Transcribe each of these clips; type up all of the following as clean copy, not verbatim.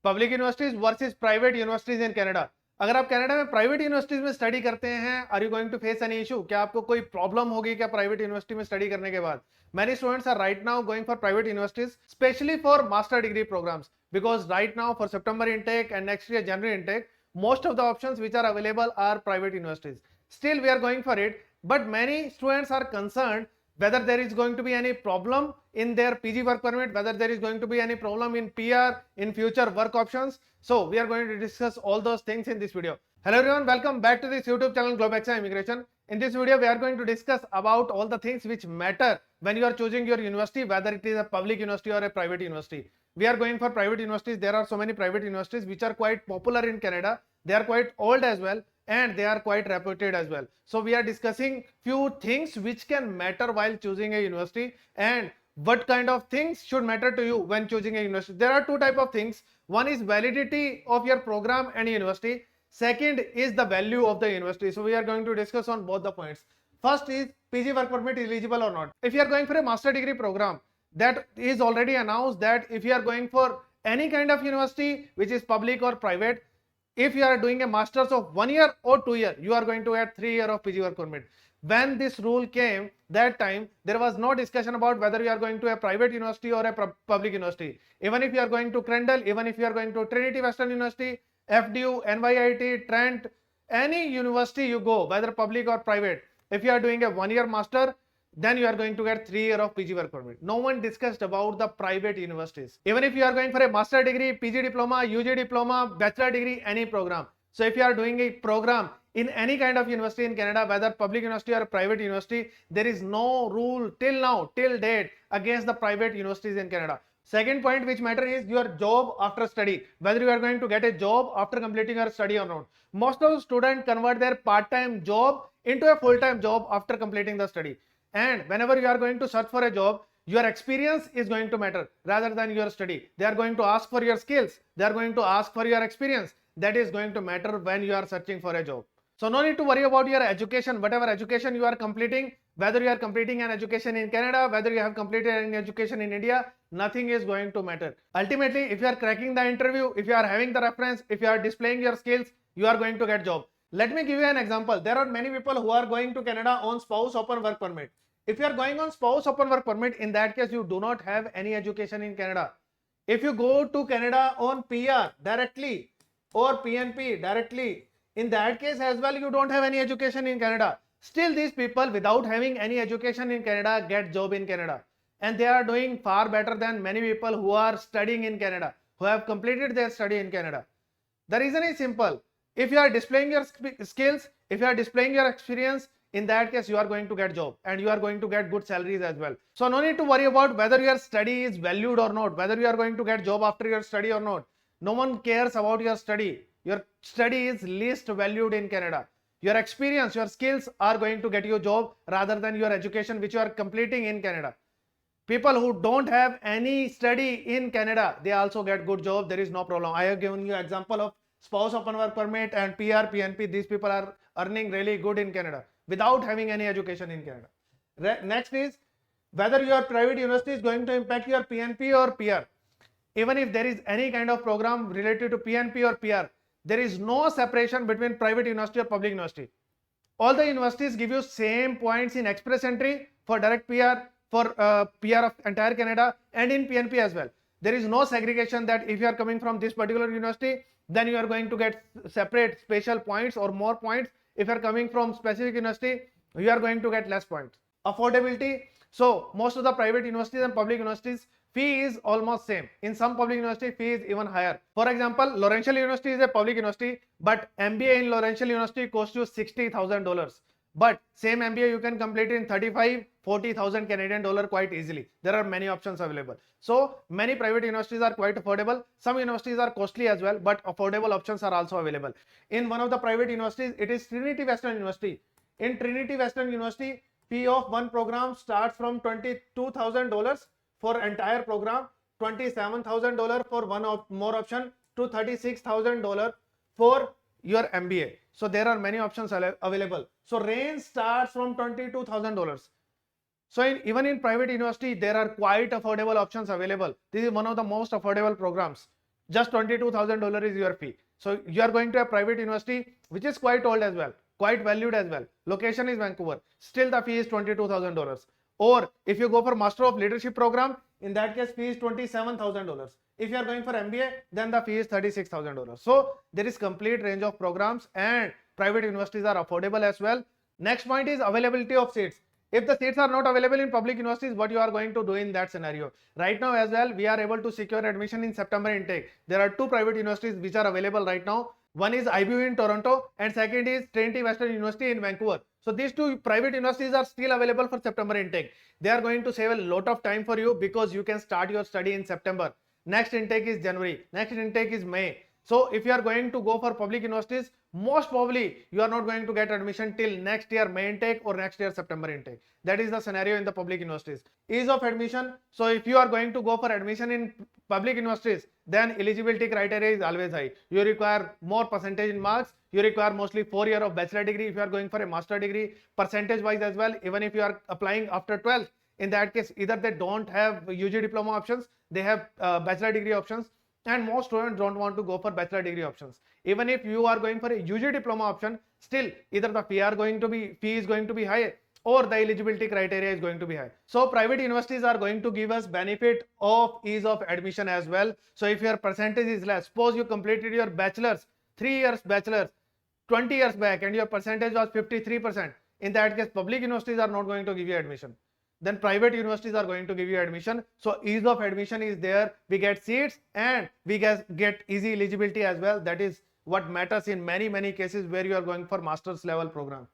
Public universities versus private universities in Canada. अगर आप Canada में प्राइवेट यूनिवर्सिटीज में स्टडी करते हैं, are you going to face any issue? क्या आपको कोई प्रॉब्लम होगी क्या प्राइवेट यूनिवर्सिटी में स्टडी करने के बाद? Many students are right now going for private universities, especially for master degree programs, because right now for September intake and next year January intake, most of the options which are available are private universities. Still we are going for it, but many students are concerned whether there is going to be any problem in their PG work permit, whether there is going to be any problem in PR, in future work options. So we are going to discuss all those things in this video. Hello everyone, welcome back to this YouTube channel GlobeXA Immigration. In this video, we are going to discuss about all the things which matter when you are choosing your university, whether it is a public university or a private university. We are going for private universities. There are so many private universities which are quite popular in Canada. They are quite old as well, and they are quite reputed as well. So we are discussing few things which can matter while choosing a university, and what kind of things should matter to you when choosing a university. There are two type of things. One is validity of your program and university. Second is the value of the university. So we are going to discuss on both the points. First is PG work permit eligible or not. If you are going for a master degree program, that is already announced that if you are going for any kind of university which is public or private, if you are doing a masters of 1 year or 2 year, you are going to get 3 years of PG work permit. When this rule came, that time there was no discussion about whether you are going to a private university or a public university. Even if you are going to Crandall, even if you are going to Trinity Western University, FDU, NYIT, Trent, any university you go, whether public or private, if you are doing a 1 year master, then you are going to get 3 years of PG work permit. No one discussed about the private universities. Even if you are going for a master degree, PG diploma, UG diploma, bachelor degree, any program. So if you are doing a program in any kind of university in Canada, whether public university or private university, there is no rule till now, till date, against the private universities in Canada. Second point which matter is your job after study, whether you are going to get a job after completing your study or not. Most of the students convert their part-time job into a full-time job after completing the study. And whenever you are going to search for a job, your experience is going to matter rather than your study. They are going to ask for your skills. They are going to ask for your experience. That is going to matter when you are searching for a job. So no need to worry about your education, whatever education you are completing, whether you are completing an education in Canada, whether you have completed an education in India, nothing is going to matter. Ultimately, if you are cracking the interview, if you are having the reference, if you are displaying your skills, you are going to get job. Let me give you an example. There are many people who are going to Canada on spouse open work permit. If you are going on spouse open work permit, in that case, you do not have any education in Canada. If you go to Canada on PR directly or PNP directly, in that case as well, you don't have any education in Canada. Still, these people without having any education in Canada get job in Canada. And they are doing far better than many people who are studying in Canada, who have completed their study in Canada. The reason is simple. If you are displaying your skills, if you are displaying your experience, in that case, you are going to get job and you are going to get good salaries as well. So no need to worry about whether your study is valued or not, whether you are going to get job after your study or not. No one cares about your study. Your study is least valued in Canada. Your experience, your skills are going to get you a job rather than your education which you are completing in Canada. People who don't have any study in Canada, they also get good job. There is no problem. I have given you example of spouse open work permit and PR, PNP. These people are earning really good in Canada without having any education in Canada. Next is whether your private university is going to impact your PNP or PR. Even if there is any kind of program related to PNP or PR, there is no separation between private university or public university. All the universities give you same points in express entry for direct PR, for PR of entire Canada, and in PNP as well. There is no segregation that if you are coming from this particular university, then you are going to get separate special points or more points. If you are coming from specific university, you are going to get less points. Affordability. So most of the private universities and public universities, fee is almost same. In some public university, fee is even higher. For example, Laurentian University is a public university, but MBA in Laurentian University costs you $60,000. But same MBA you can complete in 35-40,000 Canadian dollar quite easily. There are many options available. So many private universities are quite affordable. Some universities are costly as well, but affordable options are also available. In one of the private universities, it is Trinity Western University. In Trinity Western University, fee of one program starts from $22,000 for entire program, $27,000 for one more option, to $36,000 for your MBA. So there are many options available. So range starts from $22,000. So even in private university, there are quite affordable options available. This is one of the most affordable programs. Just $22,000 is your fee. So you are going to a private university which is quite old as well, quite valued as well. Location is Vancouver. Still the fee is $22,000. Or if you go for Master of Leadership program, in that case fee is $27,000. If you are going for MBA, then the fee is $36,000. So there is complete range of programs, and private universities are affordable as well. Next point is availability of seats. If the seats are not available in public universities, what you are going to do in that scenario? Right now as well, we are able to secure admission in September intake. There are two private universities which are available right now. One is IBU in Toronto and second is Trinity Western University in Vancouver. So these two private universities are still available for September intake. They are going to save a lot of time for you because you can start your study in September. Next intake is January. Next intake is May. So if you are going to go for public universities, most probably you are not going to get admission till next year May intake or next year September intake. That is the scenario in the public universities. Ease of admission. So if you are going to go for admission in public universities, then eligibility criteria is always high. You require more percentage in marks. You require mostly 4 years of bachelor degree. If you are going for a master degree, percentage wise as well, even if you are applying after 12th, in that case, either they don't have UG diploma options, they have bachelor degree options. And most students don't want to go for bachelor degree options. Even if you are going for a UG diploma option, still either the fee is going to be high or the eligibility criteria is going to be high. So private universities are going to give us benefit of ease of admission as well. So if your percentage is less, suppose you completed your bachelor's, 3 years bachelor's 20 years back and your percentage was 53%, in that case public universities are not going to give you admission. Then private universities are going to give you admission. So ease of admission is there. We get seats and we get easy eligibility as well. That is what matters in many cases where you are going for master's level program.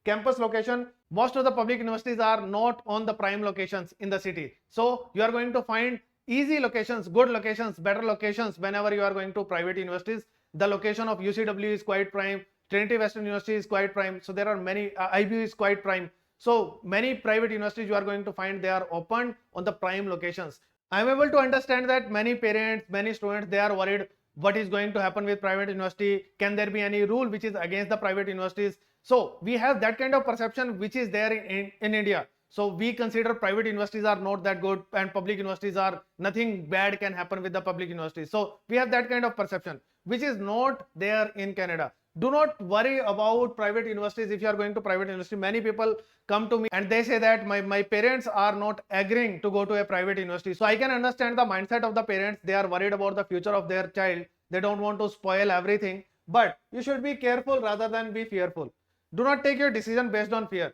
Campus location. Most of the public universities are not on the prime locations in the city. So you are going to find easy locations, good locations, better locations whenever you are going to private universities. The location of UCW is quite prime. Trinity Western University is quite prime. So there are many, IBU is quite prime. So many private universities you are going to find they are open on the prime locations. I am able to understand that many parents, many students, they are worried what is going to happen with private university. Can there be any rule which is against the private universities? So we have that kind of perception which is there in India. So we consider private universities are not that good and public universities are nothing bad can happen with the public universities. So we have that kind of perception which is not there in Canada. Do not worry about private universities. If you are going to private university, many people come to me and they say that my parents are not agreeing to go to a private university. So I can understand the mindset of the parents. They are worried about the future of their child. They don't want to spoil everything. But you should be careful rather than be fearful. Do not take your decision based on fear.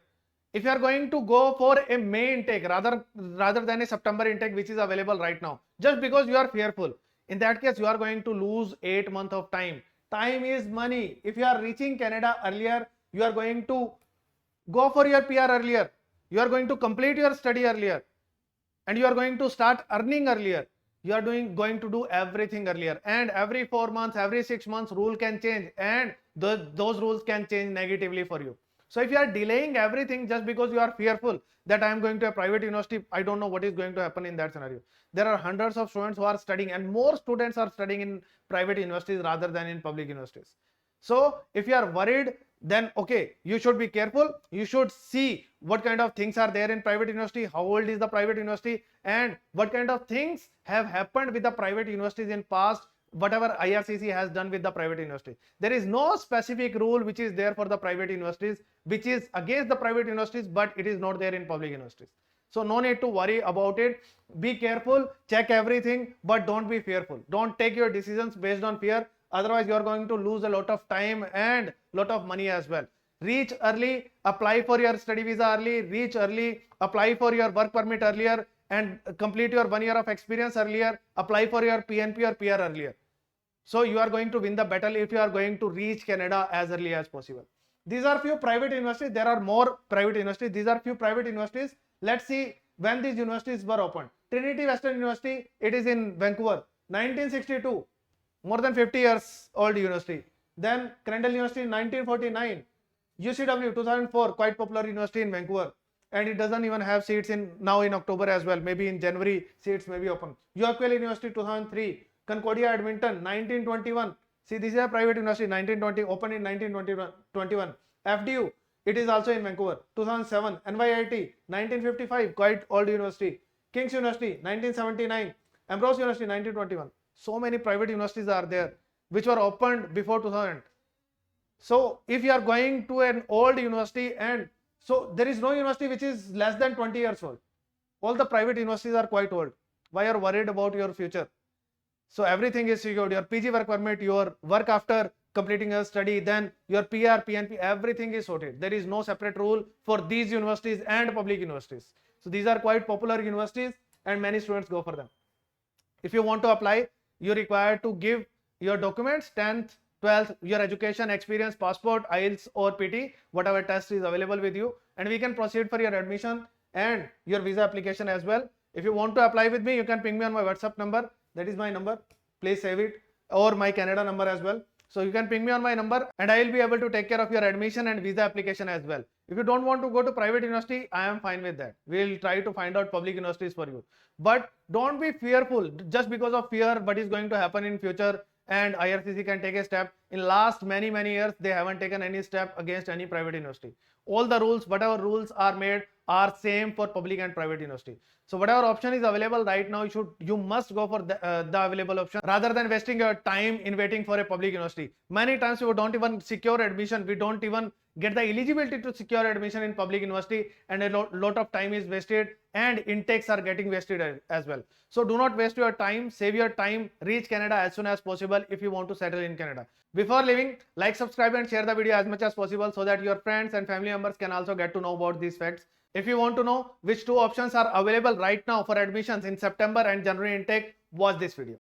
If you are going to go for a May intake rather than a September intake which is available right now, just because you are fearful, in that case you are going to lose 8 months of time. Time is money. If you are reaching Canada earlier, you are going to go for your PR earlier. You are going to complete your study earlier. And you are going to start earning earlier. You are going to do everything earlier. And every 4 months, every 6 months, rule can change. And those rules can change negatively for you. So if you are delaying everything just because you are fearful that I am going to a private university, I don't know what is going to happen in that scenario. There are hundreds of students who are studying and more students are studying in private universities rather than in public universities. So if you are worried, then okay, you should be careful. You should see what kind of things are there in private university, how old is the private university, and what kind of things have happened with the private universities in past, whatever IRCC has done with the private university. There is no specific rule which is there for the private universities, which is against the private universities, but it is not there in public universities. So no need to worry about it. Be careful, check everything, but don't be fearful. Don't take your decisions based on fear. Otherwise, you are going to lose a lot of time and lot of money as well. Reach early, apply for your study visa early, reach early, apply for your work permit earlier, and complete your 1 year of experience earlier, apply for your PNP or PR earlier. So you are going to win the battle if you are going to reach Canada as early as possible. These are few private universities. There are more private universities. These are few private universities. Let's see when these universities were opened. Trinity Western University, it is in Vancouver, 1962, more than 50 years old university. Then Crandall University, 1949. UCW, 2004, quite popular university in Vancouver. And it doesn't even have seats now in October as well. Maybe in January, seats may be open. Yorkville University, 2003. Concordia Edmonton, 1921. See, this is a private university, 1920, opened in 1921. FDU, it is also in Vancouver, 2007. NYIT, 1955, quite old university. King's University, 1979. Ambrose University, 1921. So many private universities are there which were opened before 2000. So if you are going to an old university, and so there is no university which is less than 20 years old. All the private universities are quite old. Why are you worried about your future? So everything is secured. Your PG work permit, your work after completing your study, then your PR, PNP, everything is sorted. There is no separate rule for these universities and public universities. So these are quite popular universities and many students go for them. If you want to apply, you require to give your documents, 10th, 12th, your education, experience, passport, IELTS or PT, whatever test is available with you, and we can proceed for your admission and your visa application as well. If you want to apply with me, you can ping me on my WhatsApp number. That is my number. Please save it, or my Canada number as well. So you can ping me on my number and I will be able to take care of your admission and visa application as well. If you don't want to go to private university, I am fine with that. We will try to find out public universities for you. But don't be fearful just because of fear what is going to happen in future, and IRCC can take a step. In last many years, they haven't taken any step against any private university. All the rules, whatever rules are made, are same for public and private university. So whatever option is available right now, you must go for the available option rather than wasting your time in waiting for a public university. Many times we don't even secure admission, we don't even get the eligibility to secure admission in public university, and a lot of time is wasted and intakes are getting wasted as well. So do not waste your time, save your time, reach Canada as soon as possible if you want to settle in Canada. Before leaving, like, subscribe and share the video as much as possible so that your friends and family members can also get to know about these facts. If you want to know which two options are available right now for admissions in September and January intake, watch this video.